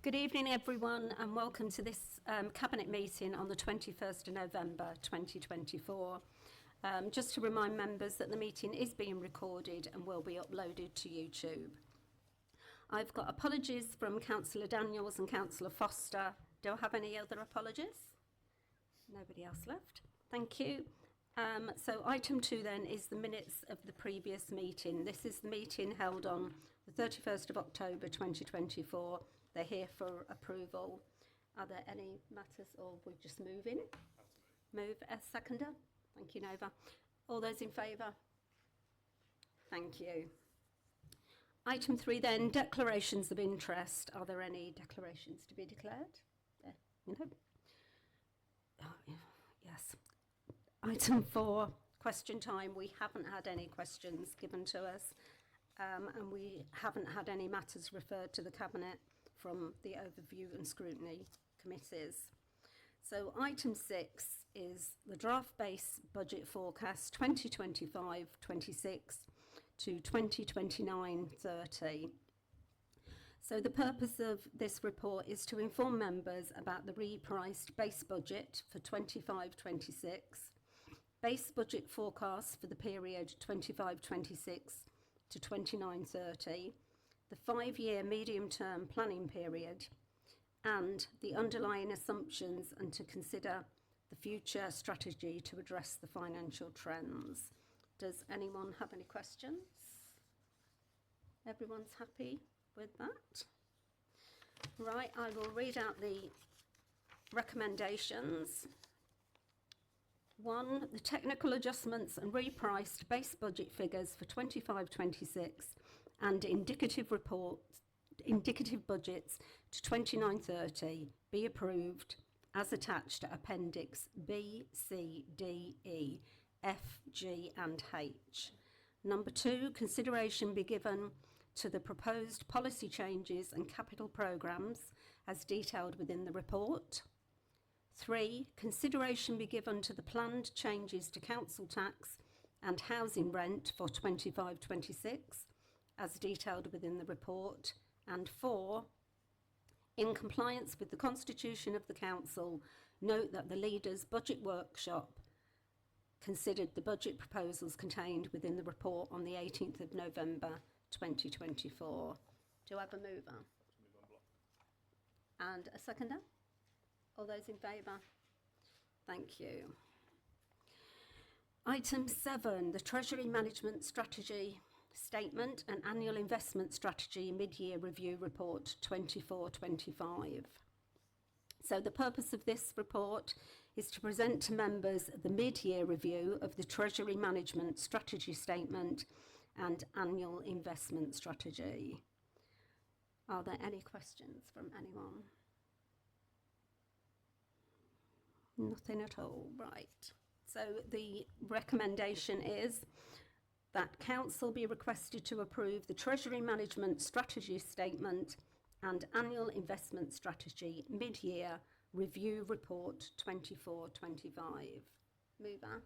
Good evening, everyone, and welcome to this Cabinet meeting on the 21st of November 2024. Just to remind members that the meeting is being recorded and will be uploaded to YouTube. I've got apologies from Councillor Daniels and Councillor Foster. Do I have any other apologies? Nobody else left. Thank you. So item 2 then is the minutes of the previous meeting. This is the meeting held on the 31st of October 2024. They're here for approval. Are there any matters, or we're just moving? Move as seconder. Thank you, Nova. All those in favour? Thank you. Item 3 then, declarations of interest. Are there any declarations to be declared? Yes. Item 4, question time. We haven't had any questions given to us, and we haven't had any matters referred to the Cabinet from the overview and scrutiny committees. So item 6 is the draft base budget forecast 2025-26 to 2029-30. So the purpose of this report is to inform members about the repriced base budget for 25-26, base budget forecast for the period 25-26 to 29-30, the 5-year medium-term planning period, and the underlying assumptions, and to consider the future strategy to address the financial trends. Does anyone have any questions? Everyone's happy with that? Right, I will read out the recommendations. 1. The technical adjustments and repriced base budget figures for 25-26 and indicative budgets to 29-30 be approved as attached to Appendix B, C, D, E, F, G and H. Number 2, consideration be given to the proposed policy changes and capital programmes as detailed within the report. 3, consideration be given to the planned changes to council tax and housing rent for 25-26 as detailed within the report. And 4, in compliance with the constitution of the council, note that the leaders' budget workshop considered the budget proposals contained within the report on the 18th of November 2024. Do I have a mover? Move on block. And a seconder? All those in favour? Thank you. Item 7, the Treasury Management Strategy Statement and Annual Investment Strategy Mid-Year Review Report 24-25. So the purpose of this report is to present to members the mid-year review of the Treasury Management Strategy Statement and Annual Investment Strategy. Are there any questions from anyone? Nothing at all. Right. So the recommendation is that Council be requested to approve the Treasury Management Strategy Statement and Annual Investment Strategy Mid-Year Review Report 24-25. Mover?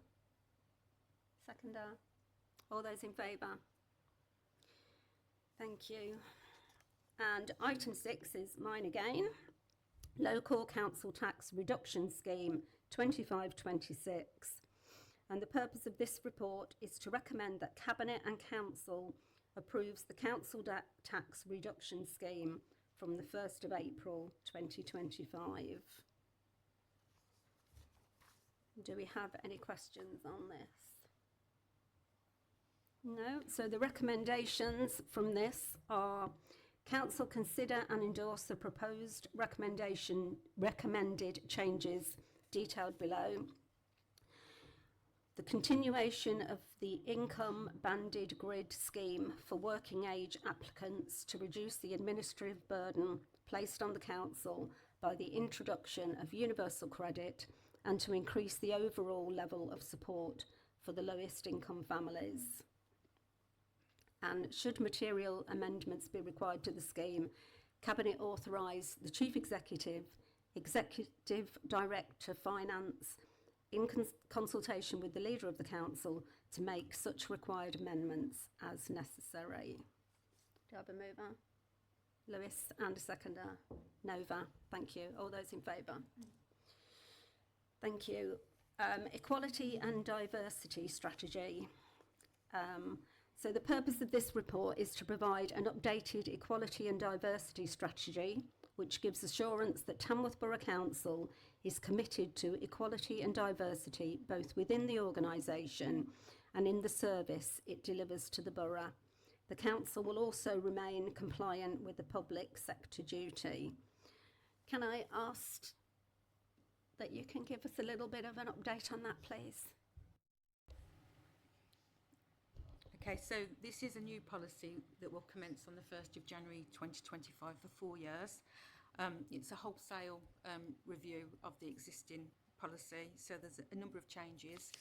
Seconder? All those in favour? Thank you. And item 6 is mine again. Local Council Tax Reduction Scheme 25-26. And the purpose of this report is to recommend that Cabinet and Council approves the Council Tax Reduction Scheme from the 1st of April 2025. Do we have any questions on this? No. So the recommendations from this are: Council consider and endorse the proposed recommended changes detailed below. The continuation of the income banded grid scheme for working age applicants to reduce the administrative burden placed on the Council by the introduction of universal credit and to increase the overall level of support for the lowest income families. And should material amendments be required to the scheme, Cabinet authorise the Chief Executive, Executive Director Finance, in consultation with the Leader of the Council, to make such required amendments as necessary. Do I have a mover? Lewis, and a seconder. Nova. Thank you. All those in favour? Thank you. Equality and diversity strategy. So the purpose of this report is to provide an updated equality and diversity strategy which gives assurance that Tamworth Borough Council is committed to equality and diversity both within the organisation and in the service it delivers to the borough. The council will also remain compliant with the public sector duty. Can I ask that you can give us a little bit of an update on that, please? Okay, so this is a new policy that will commence on the 1st of January 2025 for 4 years. It's a wholesale review of the existing policy, so there's a number of changes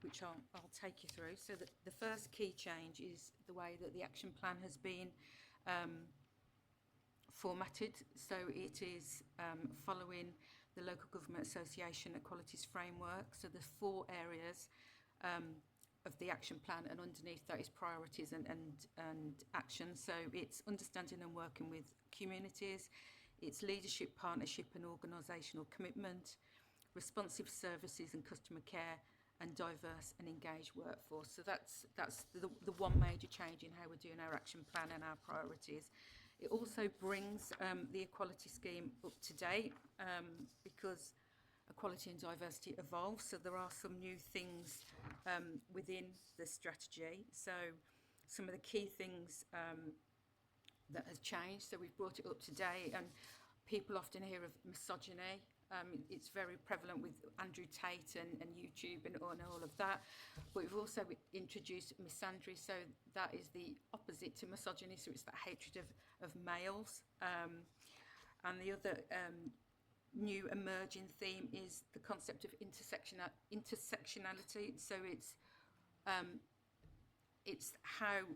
which I'll take you through. So the first key change is the way that the action plan has been formatted. So it is following the Local Government Association Equalities Framework. So there's 4 areas of the action plan, and underneath that is priorities and actions. So it's understanding and working with communities, it's leadership, partnership and organisational commitment, responsive services and customer care, and diverse and engaged workforce. So that's the one major change in how we're doing our action plan and our priorities. It also brings the equality scheme up to date because equality and diversity evolve, so there are some new things within the strategy. So some of the key things that has changed, so we've brought it up to date, and people often hear of misogyny. It's very prevalent with Andrew Tate and YouTube and all of that, but we've also introduced misandry, so that is the opposite to misogyny, so it's that hatred of males. And the other new emerging theme is the concept of intersectionality. So it's how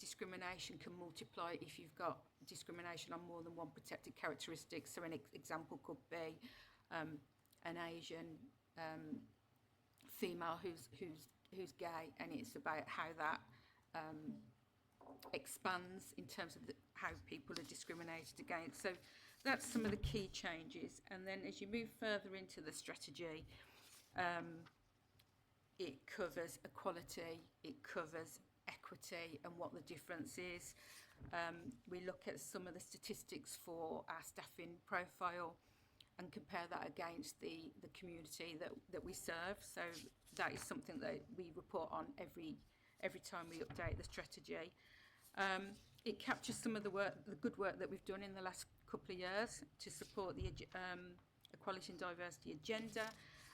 discrimination can multiply if you've got discrimination on more than one protected characteristic. So an example could be an Asian female who's gay, and it's about how that expands in terms of how people are discriminated against. So that's some of the key changes. And then as you move further into the strategy, it covers equality, it covers equity and what the difference is. We look at some of the statistics for our staffing profile and compare that against the community that we serve. So that is something that we report on every time we update the strategy. It captures some of the good work that we've done in the last couple of years to support the equality and diversity agenda,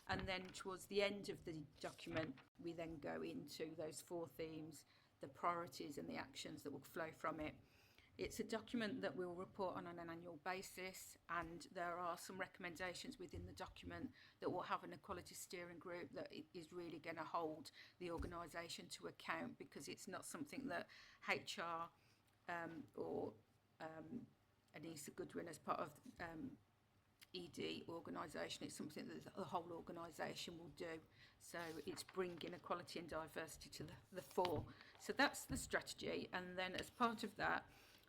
and then towards the end of the document we then go into those 4 themes, the priorities and the actions that will flow from it. It's a document that we'll report on an annual basis, and there are some recommendations within the document that will have an equality steering group that is really going to hold the organisation to account, because it's not something that HR or Anissa Goodwin as part of ED organisation, it's something that the whole organisation will do. So it's bringing equality and diversity to the fore. So that's the strategy, and then as part of that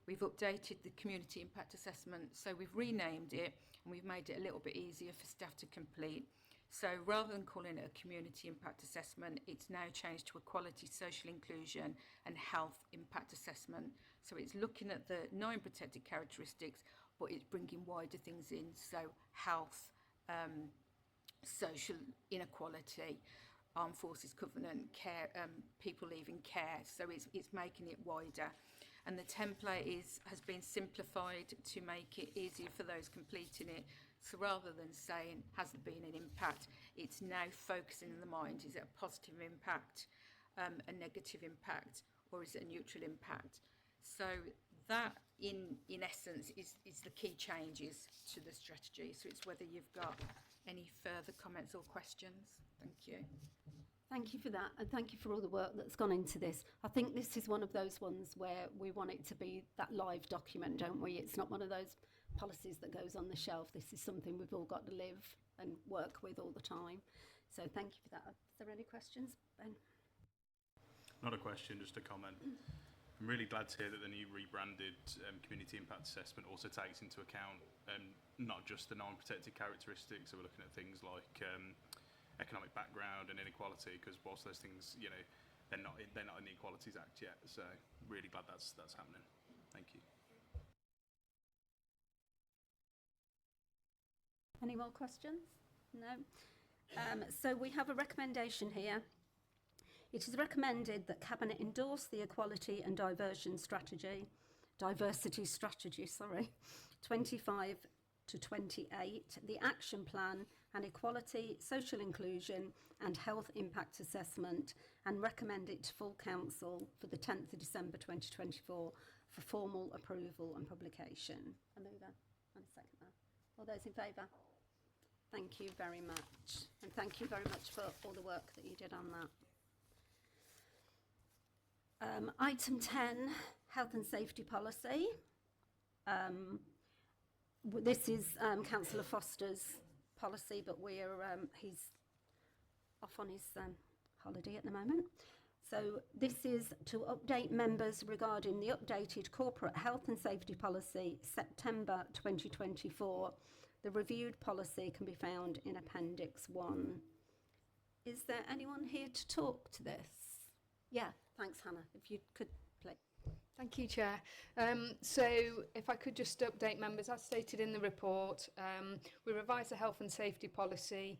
we've updated the community impact assessment. So we've renamed it and we've made it a little bit easier for staff to complete. So rather than calling it a community impact assessment, it's now changed to equality, social inclusion and health impact assessment. So it's looking at the 9 protected characteristics, but it's bringing wider things in, so health, social inequality, armed forces covenant, care, people leaving care. So it's making it wider. And the template has been simplified to make it easier for those completing it. So rather than saying, has there been an impact, it's now focusing in the mind, is it a positive impact, a negative impact, or is it a neutral impact? So that, in essence, is the key changes to the strategy. So it's whether you've got any further comments or questions. Thank you. Thank you for that, and thank you for all the work that's gone into this. I think this is one of those ones where we want it to be that live document, don't we? It's not one of those policies that goes on the shelf. This is something we've all got to live and work with all the time. So thank you for that. Are there any questions, Ben? Not a question, just a comment. I'm really glad to hear that the new rebranded community impact assessment also takes into account not just the non-protected characteristics, so we're looking at things like economic background and inequality, because whilst those things, you know, they're not in the Equalities Act yet, so really glad that's happening. Thank you. Any more questions? No. So we have a recommendation here. It is recommended that Cabinet endorse the Equality and Diversity Strategy, 25 to 28, the Action Plan and Equality, Social Inclusion and Health Impact Assessment, and recommend it to full council for the 10th of December 2024 for formal approval and publication. A mover and a seconder. All those in favour? Thank you very much. And thank you very much for all the work that you did on that. Item 10, Health and Safety Policy. This is Councillor Foster's policy, but he's off on his holiday at the moment. So this is to update members regarding the updated Corporate Health and Safety Policy, September 2024. The reviewed policy can be found in Appendix 1. Is there anyone here to talk to this? Yeah, thanks, Hannah. If you could play. Thank you, Chair. So if I could just update members, as stated in the report, we revised the health and safety policy.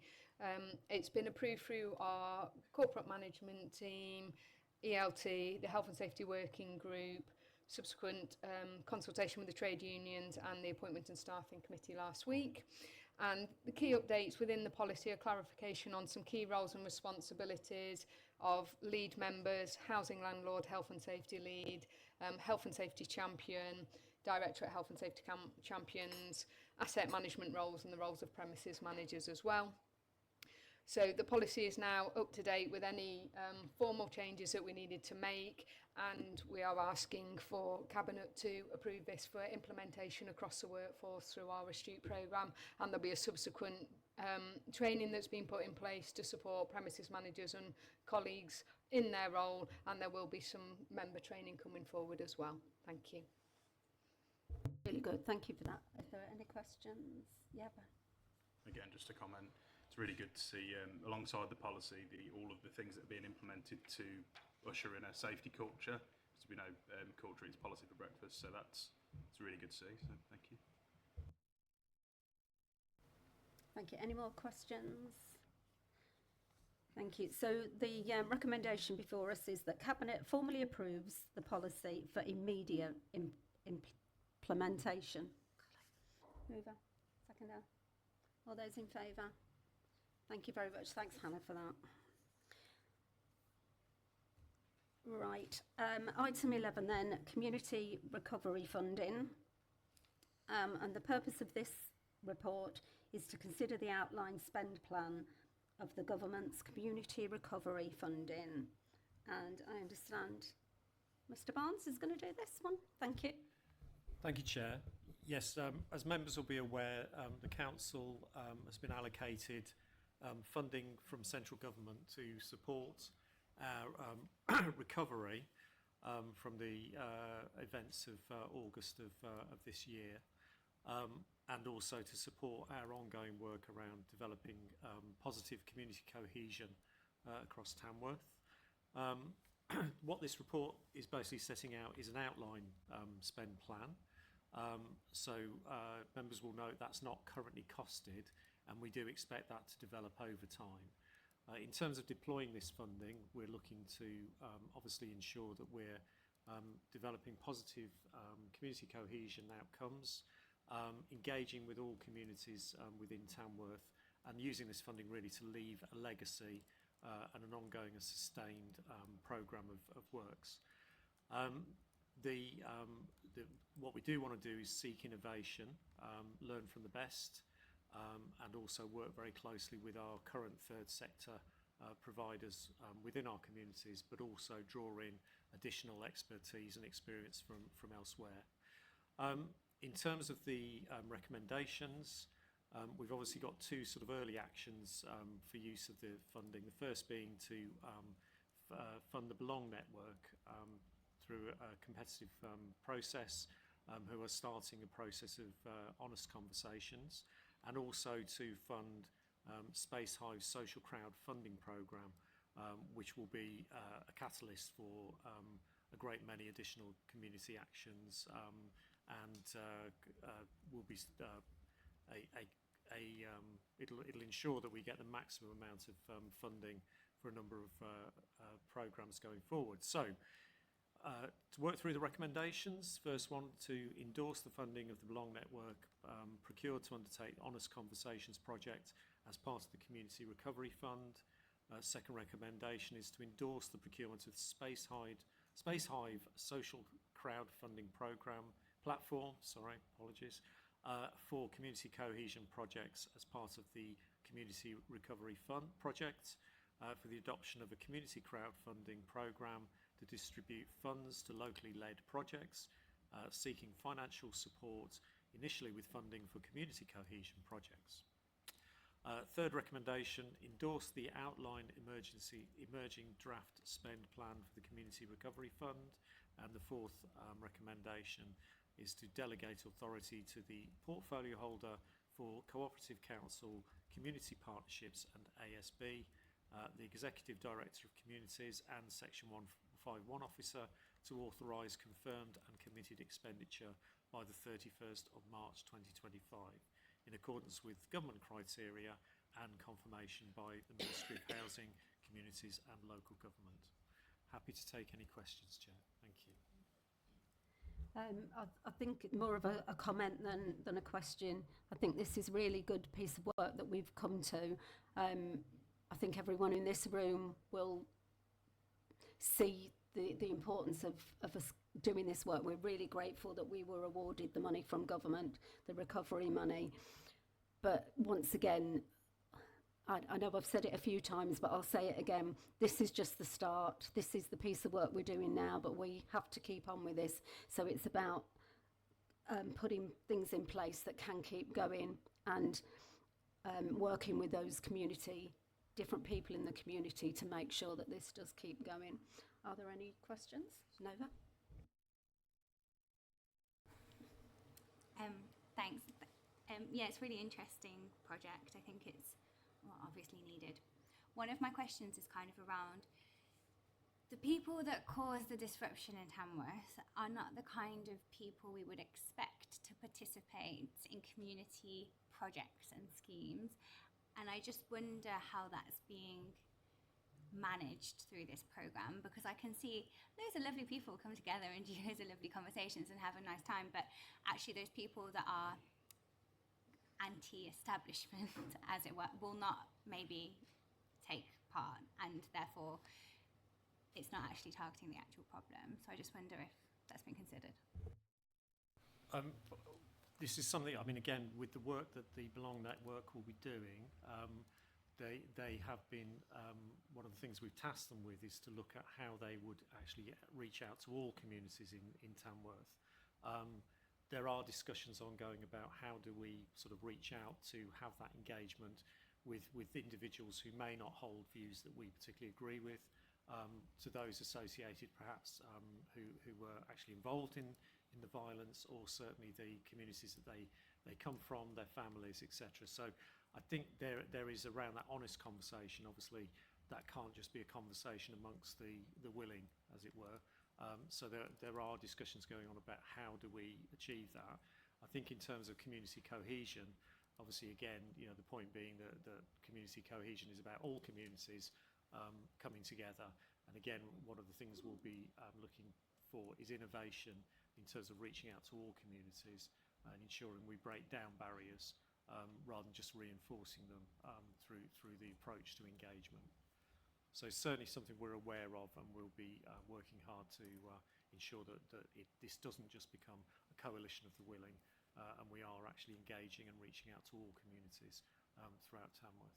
It's been approved through our corporate management team, ELT, the Health and Safety Working Group, subsequent consultation with the trade unions and the Appointment and Staffing Committee last week. And the key updates within the policy are clarification on some key roles and responsibilities of lead members, housing landlord, health and safety lead, health and safety champion, directorate health and safety champions, asset management roles and the roles of premises managers as well. So the policy is now up to date with any formal changes that we needed to make, and we are asking for Cabinet to approve this for implementation across the workforce through our Astute programme, and there'll be a subsequent training that's been put in place to support premises managers and colleagues in their role, and there will be some member training coming forward as well. Thank you. Really good, thank you for that. Are there any questions? Yeah. Again, just a comment. It's really good to see, alongside the policy, all of the things that are being implemented to usher in a safety culture. As we know, culture eats policy for breakfast, so it's really good to see. So thank you. Thank you. Any more questions? Thank you. So the recommendation before us is that Cabinet formally approves the policy for immediate implementation. Mover, seconder. All those in favour? Thank you very much. Thanks, Hannah, for that. Right. Item 11 then, community recovery funding. And the purpose of this report is to consider the outline spend plan of the government's community recovery funding. And I understand Mr. Barnes is going to do this one. Thank you. Thank you, Chair. Yes, as members will be aware, the Council has been allocated funding from central government to support our recovery from the events of August of this year, and also to support our ongoing work around developing positive community cohesion across Tamworth. What this report is basically setting out is an outline spend plan. So members will note that's not currently costed, and we do expect that to develop over time. In terms of deploying this funding, we're looking to obviously ensure that we're developing positive community cohesion outcomes, engaging with all communities within Tamworth, and using this funding really to leave a legacy and an ongoing and sustained programme of works. What we do want to do is seek innovation, learn from the best, and also work very closely with our current third sector providers within our communities, but also draw in additional expertise and experience from elsewhere. In terms of the recommendations, we've obviously got two sort of early actions for use of the funding. The first being to fund the Belong network through a competitive process, who are starting a process of honest conversations, and also to fund Space Hive's social crowd funding programme, which will be a catalyst for a great many additional community actions, and will be it'll ensure that we get the maximum amount of funding for a number of programmes going forward. So, to work through the recommendations, first one, to endorse the funding of the Belong Network procured to undertake Honest Conversations project as part of the Community Recovery Fund. Second recommendation is to endorse the procurement of Space Hive social crowdfunding platform, for community cohesion projects as part of the Community Recovery Fund project, for the adoption of a community crowdfunding programme to distribute funds to locally led projects, seeking financial support, initially with funding for community cohesion projects. Third recommendation, endorse the outline emerging draft spend plan for the Community Recovery Fund. And the fourth recommendation is to delegate authority to the portfolio holder for Cooperative Council, Community Partnerships and ASB, the Executive Director of Communities and Section 151 Officer to authorise confirmed and committed expenditure by the 31st of March 2025 in accordance with government criteria and confirmation by the Ministry of Housing, Communities and Local Government. Happy to take any questions, Chair. Thank you. I think more of a comment than a question. I think this is a really good piece of work that we've come to. I think everyone in this room will see the importance of us doing this work. We're really grateful that we were awarded the money from government, the recovery money. But once again, I know I've said it a few times, but I'll say it again. This is just the start. This is the piece of work we're doing now, but we have to keep on with this. So it's about putting things in place that can keep going and working with those different people in the community to make sure that this does keep going. Are there any questions? Nova? Thanks. Yeah, it's a really interesting project. I think it's obviously needed. One of my questions is kind of around the people that cause the disruption in Tamworth are not the kind of people we would expect to participate in community projects and schemes. And I just wonder how that's being managed through this programme, because I can see loads of lovely people come together and do loads of lovely conversations and have a nice time, but actually those people that are anti-establishment, as it were, will not maybe take part, and therefore it's not actually targeting the actual problem. So I just wonder if that's been considered. This is something, I mean, again, with the work that the Belong Network will be doing, they have been, one of the things we've tasked them with is to look at how they would actually reach out to all communities in Tamworth. There are discussions ongoing about how do we sort of reach out to have that engagement with individuals who may not hold views that we particularly agree with, to those associated perhaps who were actually involved in the violence, or certainly the communities that they come from, their families, etc. So I think there is around that honest conversation. Obviously, that can't just be a conversation amongst the willing, as it were. So there are discussions going on about how do we achieve that. I think in terms of community cohesion, obviously, again, the point being that community cohesion is about all communities coming together. And again, one of the things we'll be looking for is innovation in terms of reaching out to all communities and ensuring we break down barriers rather than just reinforcing them through the approach to engagement. So certainly something we're aware of, and we'll be working hard to ensure that this doesn't just become a coalition of the willing, and we are actually engaging and reaching out to all communities throughout Tamworth.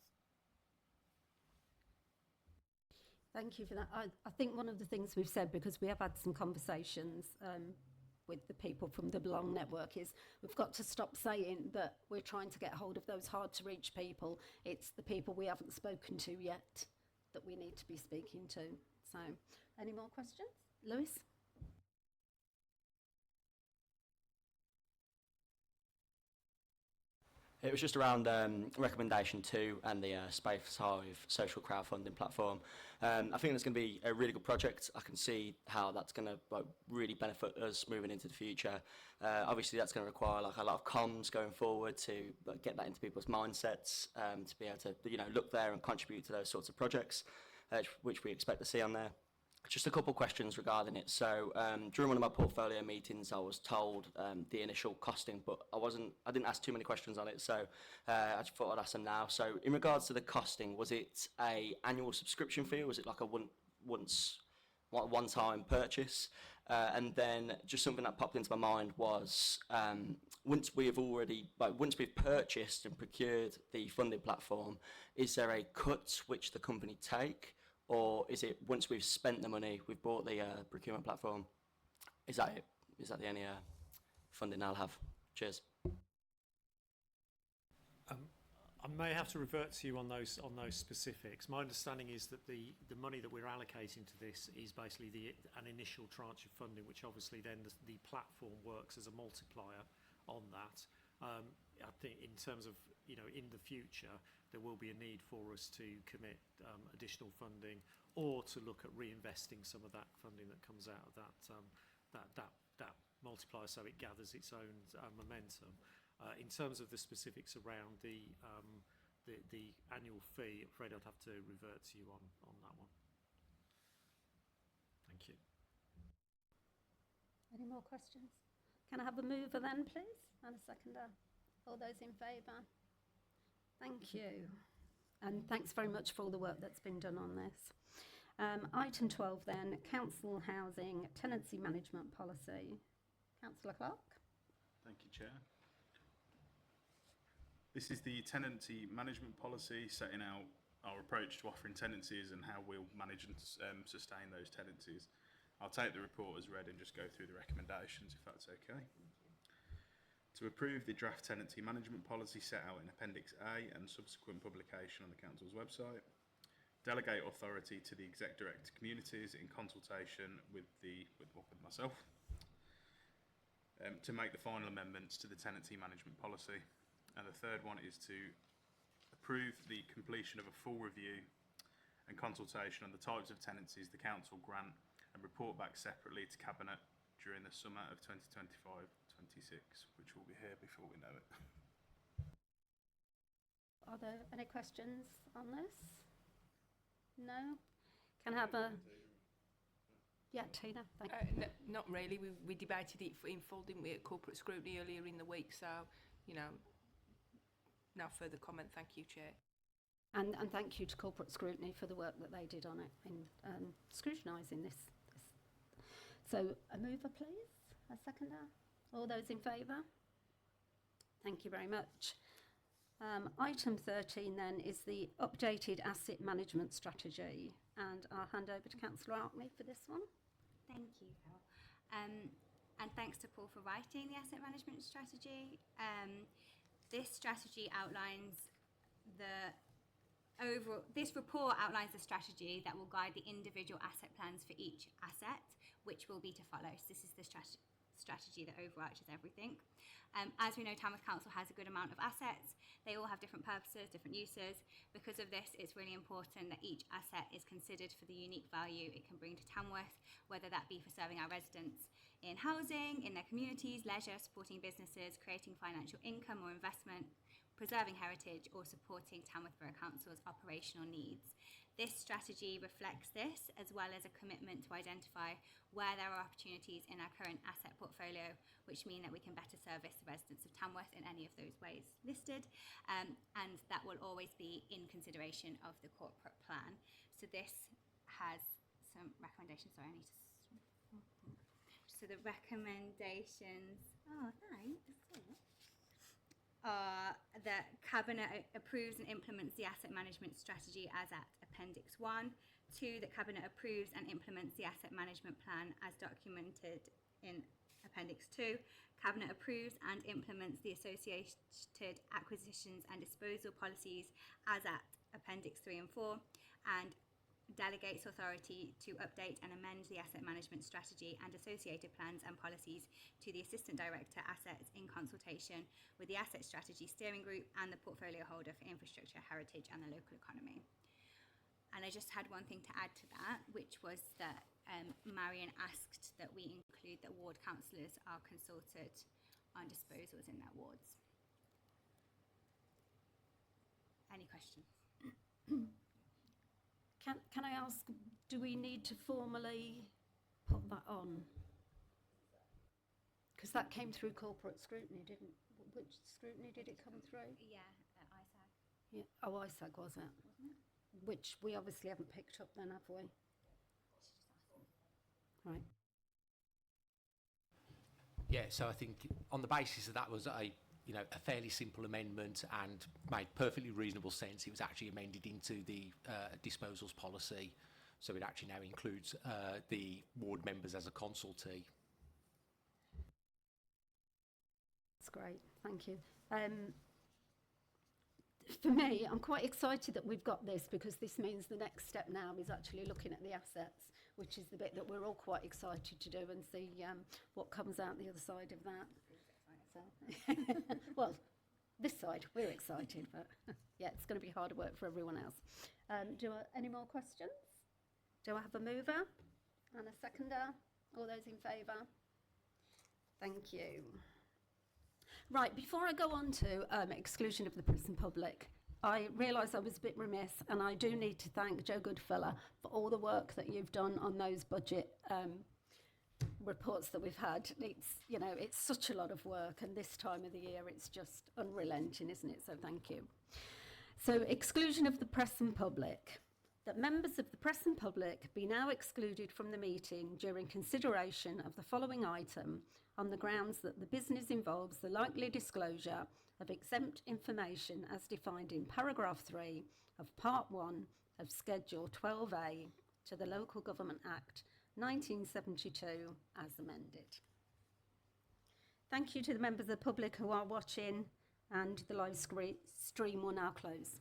Thank you for that. I think one of the things we've said, because we have had some conversations with the people from the Belong Network, is we've got to stop saying that we're trying to get hold of those hard to reach people. It's the people we haven't spoken to yet that we need to be speaking to. So, any more questions? Lewis? It was just around recommendation 2 and the Space Hive social crowdfunding platform. I think it's going to be a really good project. I can see how that's going to really benefit us moving into the future. Obviously, that's going to require like a lot of comms going forward to get that into people's mindsets, to be able to look there and contribute to those sorts of projects, which we expect to see on there. Just a couple of questions regarding it. So during one of my portfolio meetings, I was told the initial costing, but I didn't ask too many questions on it, so I just thought I'd ask them now. So in regards to the costing, was it a annual subscription fee, or was it like a one-time purchase? And then just something that popped into my mind was once we've purchased and procured the funding platform, is there a cut which the company take? Or is it once we've spent the money, we've bought the procurement platform? Is that it? Is that the only funding I'll have? Cheers. I may have to revert to you on those specifics. My understanding is that the money that we're allocating to this is basically an initial tranche of funding, which obviously then the platform works as a multiplier on that. I think in terms of in the future there will be a need for us to commit additional funding or to look at reinvesting some of that funding that comes out of that multiplier, so it gathers its own momentum. In terms of the specifics around the annual fee, I'm afraid I'd have to revert to you on that one. Thank you. Any more questions? Can I have a mover then, please, and a seconder? All those in favour? Thank you. And thanks very much for all the work that's been done on this. Item 12 then, Council Housing Tenancy Management Policy. Councillor Clark. Thank you, Chair. This is the tenancy management policy, setting out our approach to offering tenancies and how we'll manage and sustain those tenancies. I'll take the report as read and just go through the recommendations, if that's okay. To approve the draft tenancy management policy set out in Appendix A and subsequent publication on the Council's website. Delegate authority to the Exec Director Communities in consultation with myself to make the final amendments to the tenancy management policy. And the third one is to approve the completion of a full review and consultation on the types of tenancies the Council grant and report back separately to Cabinet during the summer of 2025-26, which will be here before we know it. Are there any questions on this? No? Can I have a... Yeah, Tina, thank you. Not really. We debated it in full, didn't we, at corporate scrutiny earlier in the week, so, no further comment. Thank you, Chair. And thank you to corporate scrutiny for the work that they did on it in scrutinising this. So a mover, please, a seconder. All those in favour? Thank you very much. Item 13 then is the updated asset management strategy, and I'll hand over to Councillor Arkney for this one. Thank you, Carol. And thanks to Paul for writing the asset management strategy. This strategy outlines this report outlines the strategy that will guide the individual asset plans for each asset, which will be to follow. So this is the strategy that overarches everything. As we know, Tamworth Council has a good amount of assets. They all have different purposes, different uses. Because of this, it's really important that each asset is considered for the unique value it can bring to Tamworth, whether that be for serving our residents in housing, in their communities, leisure, supporting businesses, creating financial income or investment, preserving heritage, or supporting Tamworth Borough Council's operational needs. This strategy reflects this, as well as a commitment to identify where there are opportunities in our current asset portfolio, which mean that we can better service the residents of Tamworth in any of those ways listed, and that will always be in consideration of the corporate plan. So this has some recommendations. Sorry, I need to... So the recommendations... Oh, thanks. That Cabinet approves and implements the asset management strategy as at Appendix 1. 2, that Cabinet approves and implements the asset management plan as documented in Appendix 2. Cabinet approves and implements the associated acquisitions and disposal policies as at Appendix 3 and 4, and delegates authority to update and amend the asset management strategy and associated plans and policies to the Assistant Director Assets in consultation with the Asset Strategy Steering Group and the portfolio holder for infrastructure, heritage and the local economy. And I just had one thing to add to that, which was that Marion asked that we include that ward councillors are consulted on disposals in their wards. Any questions? Can I ask, do we need to formally put that on? Because that came through corporate scrutiny, didn't? Which scrutiny did it come through? Yeah, ISAG. Yeah. Oh, ISAG was it? Wasn't it? Which we obviously haven't picked up then, have we? Right. Yeah, so I think on the basis of that was a fairly simple amendment and made perfectly reasonable sense. It was actually amended into the disposals policy, so it actually now includes the ward members as a consultee. That's great, thank you. For me, I'm quite excited that we've got this, because this means the next step now is actually looking at the assets, which is the bit that we're all quite excited to do and see what comes out the other side of that. So, well, this side, we're excited, but yeah, it's going to be harder work for everyone else. Any more questions? Do I have a mover and a seconder? All those in favour? Thank you. Right, before I go on to exclusion of the press and public, I realise I was a bit remiss, and I do need to thank Joe Goodfellow for all the work that you've done on those budget reports that we've had. It's such a lot of work, and this time of the year it's just unrelenting, isn't it? So thank you. So, exclusion of the press and public. That members of the press and public be now excluded from the meeting during consideration of the following item on the grounds that the business involves the likely disclosure of exempt information as defined in paragraph 3 of part 1 of Schedule 12A to the Local Government Act 1972 as amended. Thank you to the members of the public who are watching, and the live stream will now close.